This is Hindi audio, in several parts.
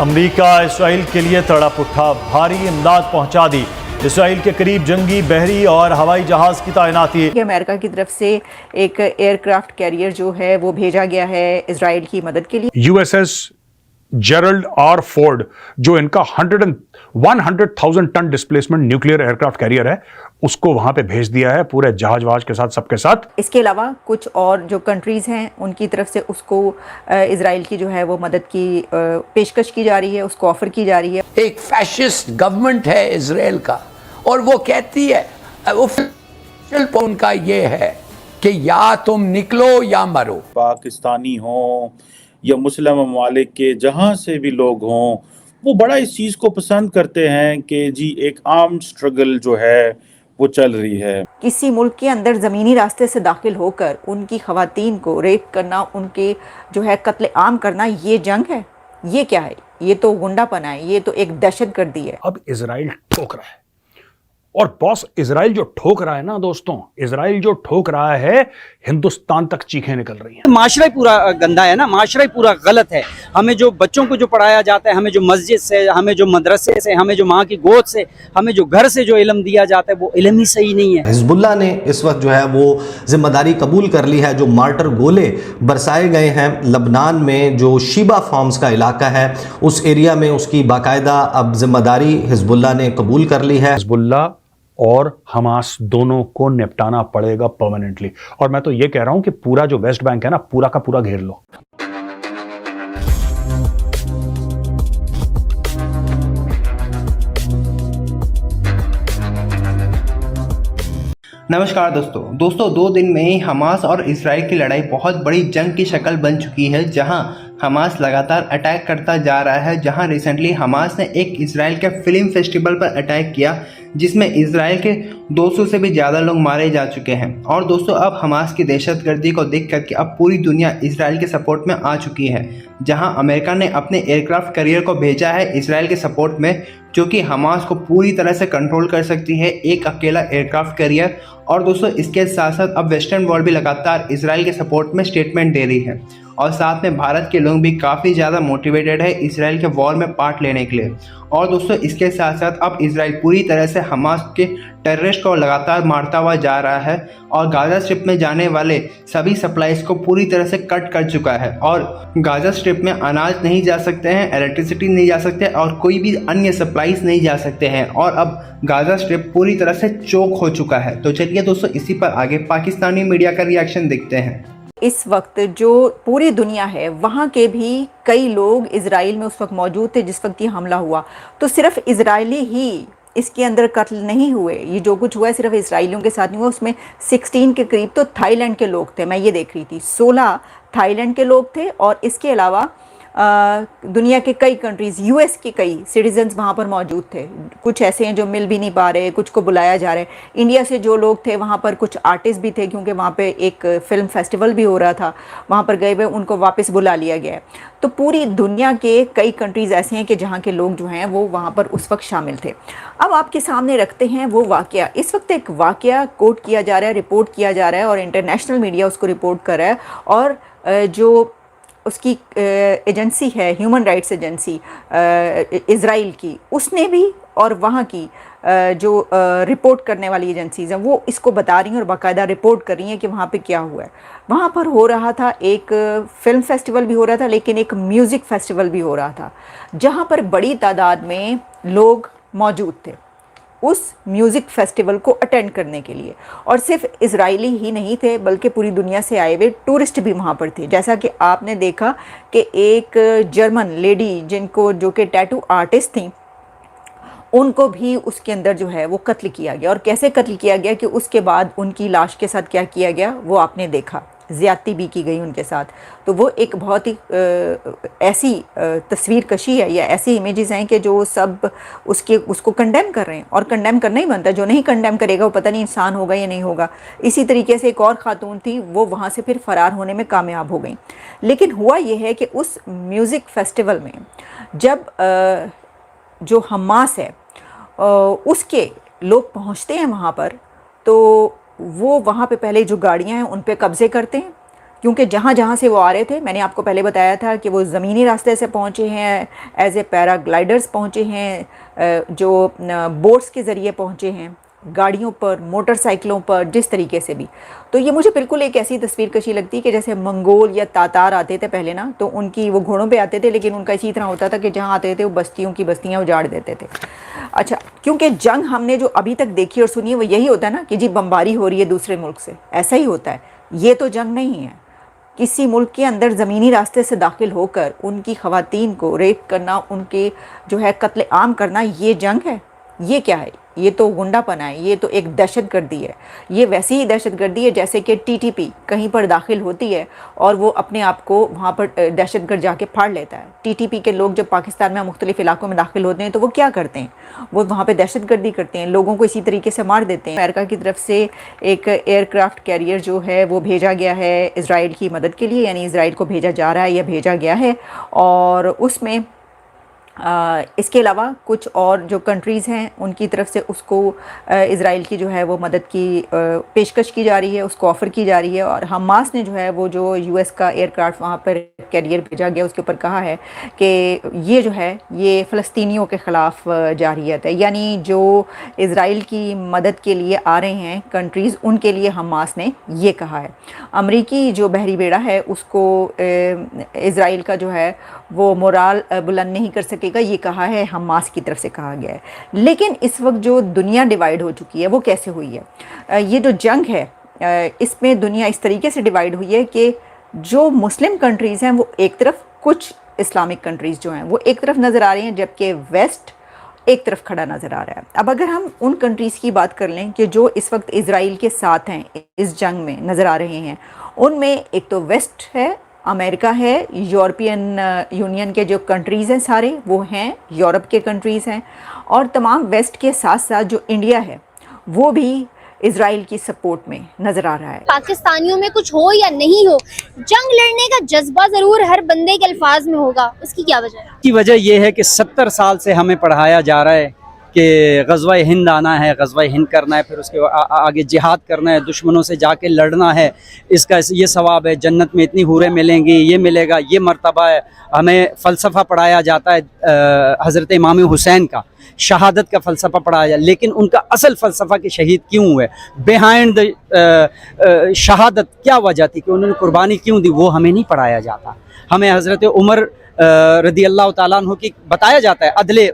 अमेरिका इसराइल के लिए तड़प उठा, भारी इमदाद पहुंचा दी। इसराइल के करीब जंगी, बहरी और हवाई जहाज की तैनाती। अमेरिका की तरफ से एक एयरक्राफ्ट कैरियर जो है वो भेजा गया है इसराइल की मदद के लिए। यूएसएस जेरल्ड आर फोर्ड, जो इनका 100,000 ton displacement nuclear aircraft carrier है, उसको वहां पे भेज दिया है पूरे जहाज वहाज के साथ, सबके साथ। इसके अलावा कुछ और जो कंट्रीज हैं उनकी तरफ से उसको इसराइल की जो है वो मदद की पेशकश की जा रही है, उसको ऑफर की जा रही है। एक फैशिस्ट गवर्नमेंट है इसराइल का, और वो कहती है, ऑफिशियल उनका ये है कि या तुम निकलो या मरो। पाकिस्तानी हों या मुस्लिम ममालिक के जहाँ से भी लोग हों, वो बड़ा इस चीज़ को पसंद करते हैं कि जी एक आर्म स्ट्रगल जो है वो चल रही है। किसी मुल्क के अंदर ज़मीनी रास्ते से दाखिल होकर उनकी ख़वातीन को रेप करना, उनके जो है कत्ले आम करना, ये जंग है? ये क्या है? ये तो गुंडापना है, ये तो एक दहशतगर्दी है। अब इसराइल ठोक रहा है, और बॉस इजराइल जो ठोक रहा है ना दोस्तों, इजराइल जो ठोक रहा है, हिंदुस्तान तक चीखें निकल रही हैं। माशरा ही पूरा गंदा है ना, माशरा ही पूरा गलत है। हमें जो बच्चों को जो पढ़ाया जाता है, हमें जो मस्जिद से, हमें जो मदरसे से, हमें जो माँ की गोद से, हमें जो घर से जो इल्म दिया जाता है, वो इल्म ही सही नहीं है। हिजबुल्लाह ने इस वक्त जो है वो जिम्मेदारी कबूल कर ली है। जो मार्टर गोले बरसाए गए हैं लबनान में, जो शीबा फार्म्स का इलाका है, उस एरिया में उसकी बाकायदा अब जिम्मेदारी हिजबुल्लाह ने कबूल कर ली है। हिजबुल्लाह और हमास दोनों को निपटाना पड़ेगा परमानेंटली। और मैं तो ये कह रहा हूं कि पूरा जो वेस्ट बैंक है ना, पूरा का पूरा घेर लो। नमस्कार दोस्तों 2 दिन में ही हमास और इसराइल की लड़ाई बहुत बड़ी जंग की शक्ल बन चुकी है, जहां हमास लगातार अटैक करता जा रहा है। जहां रिसेंटली हमास ने एक इसराइल के फिल्म फेस्टिवल पर अटैक किया, जिसमें इसराइल के 200 से भी ज़्यादा लोग मारे जा चुके हैं। और दोस्तों अब हमास की दहशतगर्दी को देख करके अब पूरी दुनिया इसराइल के सपोर्ट में आ चुकी है, जहां अमेरिका ने अपने एयरक्राफ्ट कैरियर को भेजा है इसराइल के सपोर्ट में, जो कि हमास को पूरी तरह से कंट्रोल कर सकती है, एक अकेला एयरक्राफ्ट कैरियर। और दोस्तों इसके साथ साथ अब वेस्टर्न वर्ल्ड भी लगातार इसराइल के सपोर्ट में स्टेटमेंट दे रही है, और साथ में भारत के लोग भी काफ़ी ज़्यादा मोटिवेटेड है इसराइल के वॉर में पार्ट लेने के लिए। और दोस्तों इसके साथ साथ अब इसराइल पूरी तरह से हमास के टेररिस्ट को लगातार मारता हुआ जा रहा है, और गाज़ा स्ट्रिप में जाने वाले सभी सप्लाईज को पूरी तरह से कट कर चुका है। और गाज़ा स्ट्रिप में अनाज नहीं जा सकते हैं, इलेक्ट्रिसिटी नहीं जा सकते, और कोई भी अन्य सप्लाईज नहीं जा सकते हैं। और अब गाज़ा स्ट्रिप पूरी तरह से चोक हो चुका है। तो चलिए दोस्तों इसी पर आगे पाकिस्तानी मीडिया का रिएक्शन देखते हैं। इस वक्त जो पूरी दुनिया है, वहाँ के भी कई लोग इजराइल में उस वक्त मौजूद थे जिस वक्त ये हमला हुआ। तो सिर्फ इजरायली ही इसके अंदर कत्ल नहीं हुए, ये जो कुछ हुआ है सिर्फ इसराइलियों के साथ नहीं हुआ, उसमें 16 के करीब तो थाईलैंड के लोग थे। मैं ये देख रही थी 16 थाईलैंड के लोग थे, और इसके अलावा दुनिया के कई कंट्रीज़, यूएस के कई सिटीजन्स वहाँ पर मौजूद थे। कुछ ऐसे हैं जो मिल भी नहीं पा रहे, कुछ को बुलाया जा रहा है। इंडिया से जो लोग थे वहाँ पर, कुछ आर्टिस्ट भी थे, क्योंकि वहाँ पे एक फ़िल्म फेस्टिवल भी हो रहा था, वहाँ पर गए हुए उनको वापस बुला लिया गया है। तो पूरी दुनिया के कई कंट्रीज़ ऐसे हैं कि जहाँ के लोग जो हैं वो वहाँ पर उस वक्त शामिल थे। अब आपके सामने रखते हैं वो वाक़या। इस वक्त एक वाक़या कोट किया जा रहा है, रिपोर्ट किया जा रहा है, और इंटरनेशनल मीडिया उसको रिपोर्ट कर रहा है। और जो उसकी एजेंसी है, ह्यूमन राइट्स एजेंसी इज़राइल की, उसने भी, और वहाँ की जो रिपोर्ट करने वाली एजेंसीज़ हैं वो इसको बता रही हैं और बाकायदा रिपोर्ट कर रही हैं कि वहाँ पे क्या हुआ है। वहाँ पर हो रहा था एक फ़िल्म फेस्टिवल भी हो रहा था, लेकिन एक म्यूज़िक फेस्टिवल भी हो रहा था, जहाँ पर बड़ी तादाद में लोग मौजूद थे उस म्यूज़िक फेस्टिवल को अटेंड करने के लिए। और सिर्फ इजरायली ही नहीं थे, बल्कि पूरी दुनिया से आए हुए टूरिस्ट भी वहाँ पर थे। जैसा कि आपने देखा कि एक जर्मन लेडी जो कि टैटू आर्टिस्ट थी, उनको भी उसके अंदर जो है वो कत्ल किया गया। और कैसे कत्ल किया गया कि उसके बाद उनकी लाश के साथ क्या किया गया वो आपने देखा, ज़्यादती भी की गई उनके साथ। तो वो एक बहुत ही ऐसी तस्वीर कशी है या ऐसी इमेजेस हैं कि जो सब उसको कंडेम कर रहे हैं, और कंडेम करना ही बनता है। जो नहीं कंडेम करेगा वो पता नहीं इंसान होगा या नहीं होगा। इसी तरीके से एक और ख़ातून थी, वो वहाँ से फिर फ़रार होने में कामयाब हो गई। लेकिन हुआ ये है कि उस म्यूज़िक फेस्टिवल में जब जो हमास है उसके लोग पहुँचते हैं वहाँ पर, तो वो वहाँ पे पहले जो गाड़ियाँ हैं उन पे कब्ज़े करते हैं, क्योंकि जहाँ जहाँ से वो आ रहे थे, मैंने आपको पहले बताया था कि वो ज़मीनी रास्ते से पहुँचे हैं, एज ए पैराग्लाइडर्स पहुँचे हैं, जो बोट्स के ज़रिए पहुँचे हैं, गाड़ियों पर, मोटरसाइकिलों पर, जिस तरीके से भी। तो ये मुझे बिल्कुल एक ऐसी तस्वीर कशी लगती है कि जैसे मंगोल या तातार आते थे पहले ना, तो उनकी वो घोड़ों पे आते थे, लेकिन उनका इसी तरह होता था कि जहाँ आते थे वो बस्तियों की बस्तियाँ उजाड़ देते थे। अच्छा, क्योंकि जंग हमने जो अभी तक देखी और सुनी है वो यही होता है ना कि जी बमबारी हो रही है दूसरे मुल्क से, ऐसा ही होता है। ये तो जंग नहीं है। किसी मुल्क के अंदर ज़मीनी रास्ते से दाखिल होकर उनकी ख़वातीन को रेप करना, उनके जो है कत्ले आम करना, ये जंग है? ये क्या है? ये तो गुंडापना है, ये तो एक दहशतगर्दी है। ये वैसी ही दहशतगर्दी है जैसे कि टीटीपी कहीं पर दाखिल होती है और वो अपने आप को वहाँ पर दहशतगर्द जाके फाड़ लेता है। टीटीपी के लोग जब पाकिस्तान में मुख्तलिफ इलाकों में दाखिल होते हैं तो वो क्या करते हैं? वो वहाँ पर दहशतगर्दी करते हैं, लोगों को इसी तरीके से मार देते हैं। अमेरिका की तरफ से एक एयरक्राफ्ट कैरियर जो है वो भेजा गया है इसराइल की मदद के लिए, यानी इसराइल को भेजा जा रहा है या भेजा गया है। और उसमें इसके अलावा कुछ और जो कंट्रीज़ हैं उनकी तरफ से उसको इसराइल की जो है वो मदद की पेशकश की जा रही है, उसको ऑफ़र की जा रही है। और हमास ने जो है वो जो यूएस का एयरक्राफ्ट वहाँ पर कैरियर भेजा गया उसके ऊपर कहा है कि ये जो है ये फ़लस्तीनियों के ख़िलाफ़ जारहियत है, यानी जो इसराइल की मदद के लिए आ रहे हैं कंट्रीज़, उनके लिए हमास ने ये कहा है। अमरीकी जो बहरी बेड़ा है उसको इसराइल का जो है वो मोराल बुलंद नहीं कर सकेगा, ये कहा है, हमास की तरफ से कहा गया है। लेकिन इस वक्त जो दुनिया डिवाइड हो चुकी है वो कैसे हुई है? ये जो जंग है इसमें दुनिया इस तरीके से डिवाइड हुई है कि जो मुस्लिम कंट्रीज़ हैं वो एक तरफ, कुछ इस्लामिक कंट्रीज़ जो हैं वो एक तरफ नज़र आ रही हैं, जबकि वेस्ट एक तरफ खड़ा नज़र आ रहा है। अब अगर हम उन कंट्रीज़ की बात कर लें कि जो इस वक्त इसराइल के साथ हैं, इस जंग में नज़र आ रहे हैं, उनमें एक तो वेस्ट है, अमेरिका है, यूरोपियन यूनियन के जो कंट्रीज़ हैं सारे वो हैं, यूरोप के कंट्रीज़ हैं, और तमाम वेस्ट के साथ साथ जो इंडिया है वो भी इजराइल की सपोर्ट में नज़र आ रहा है। पाकिस्तानियों में कुछ हो या नहीं हो, जंग लड़ने का जज्बा ज़रूर हर बंदे के अल्फाज में होगा। उसकी क्या वजह है? की वजह यह है कि 70 साल से हमें पढ़ाया जा रहा है कि ग़ज़वा हिंद आना है, ग़ज़वा हिंद करना है, फिर उसके आगे जिहाद करना है, दुश्मनों से जाके लड़ना है, इसका ये सवाब है, जन्नत में इतनी हूरें मिलेंगी, ये मिलेगा, ये मर्तबा है। हमें फ़लसफ़ा पढ़ाया जाता है हज़रत इमाम हुसैन का, शहादत का फ़लसफ़ा पढ़ाया जाए, लेकिन उनका असल फ़लसफ़ा कि शहीद क्यों हुए, बिहाइंड द शहादत क्या वजह थी कि उन्होंने कुर्बानी क्यों दी, वो हमें नहीं पढ़ाया जाता। हमें हज़रत उमर रदी अल्लाह ताला अन्हु की बताया जाता है, अदले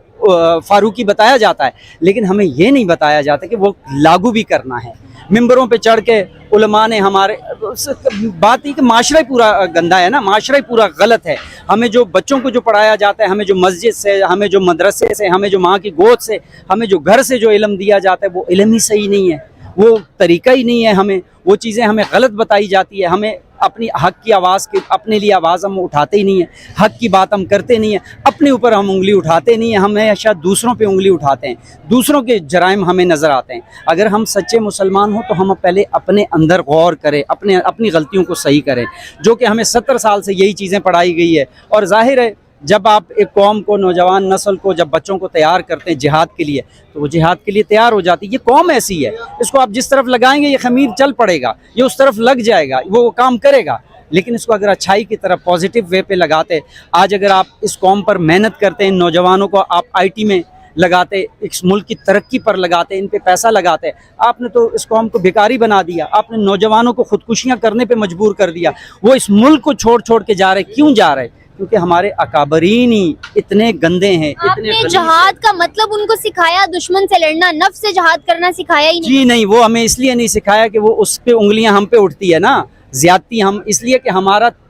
फारूकी बताया जाता है, लेकिन हमें ये नहीं बताया जाता कि वो लागू भी करना है। मिंबरों पे चढ़ के उलमा ने हमारे बात ही कि माशरा ही पूरा गंदा है ना, माशरा ही पूरा गलत है। हमें जो बच्चों को जो पढ़ाया जाता है, हमें जो मस्जिद से, हमें जो मदरसे से, हमें जो माँ की गोद से, हमें जो घर से जो इल्म दिया जाता है वो इल्म ही सही नहीं है, वो तरीका ही नहीं है। हमें वो चीज़ें हमें गलत बताई जाती है। हमें अपनी हक की आवाज़ की, अपने लिए आवाज़ हम उठाते ही नहीं है, हक की बात हम करते नहीं हैं, अपने ऊपर हम उंगली उठाते नहीं हैं, हमें शायद दूसरों पे उंगली उठाते हैं, दूसरों के जराइम हमें नज़र आते हैं। अगर हम सच्चे मुसलमान हों तो हम पहले अपने अंदर गौर करें, अपनी गलतियों को सही करें, जो कि हमें 70 साल से यही चीज़ें पढ़ाई गई है। और जाहिर है जब आप एक कौम को, नौजवान नस्ल को, जब बच्चों को तैयार करते हैं जिहाद के लिए, तो वो जिहाद के लिए तैयार हो जाती है। ये कौम ऐसी है, इसको आप जिस तरफ लगाएंगे ये खमीर चल पड़ेगा, ये उस तरफ लग जाएगा, वो काम करेगा। लेकिन इसको अगर अच्छाई की तरफ पॉजिटिव वे पे लगाते, आज अगर आप इस कौम पर मेहनत करते हैं, नौजवानों को आप IT में लगाते, इस मुल्क की तरक्की पर लगाते, इन पे पैसा लगाते, आपने तो इस कौम को भिखारी बना दिया, आपने नौजवानों को खुदकुशियाँ करने पे मजबूर कर दिया। वो इस मुल्क को छोड़ छोड़ के जा रहे, क्यों जा रहे? क्योंकि हमारे अकाबरीन ही इतने गंदे हैं। आपने जहाद का मतलब उनको सिखाया, दुश्मन से लड़ना, नफ्स से जहाद करना सिखाया ही नहीं? जी नहीं, वो हमें इसलिए नहीं सिखाया कि वो उस पे उंगलियां हम पे उठती है ना, ज्यादती हम इसलिए कि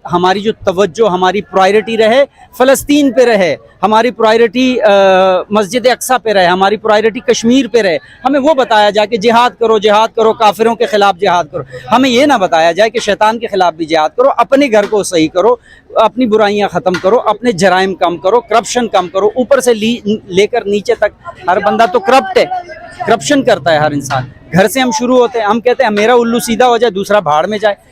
हमारी जो तवज्जो, हमारी प्रायोरिटी रहे फ़लस्तीन पे रहे, हमारी प्रायोरिटी मस्जिद अक्सा पे रहे, हमारी प्रायोरिटी कश्मीर पे रहे। हमें वो बताया जाए कि जिहाद करो, काफिरों के ख़िलाफ़ जिहाद करो। हमें ये ना बताया जाए कि शैतान के ख़िलाफ़ भी जिहाद करो, अपने घर को सही करो, अपनी बुराइयां ख़त्म करो, अपने जराइम कम करो, करप्शन कम करो। ऊपर से लेकर नीचे तक हर बंदा तो करप्ट है, करप्शन करता है हर इंसान। घर से हम शुरू होते हैं, हम कहते हैं मेरा उल्लू सीधा हो जाए, दूसरा भाड़ में जाए।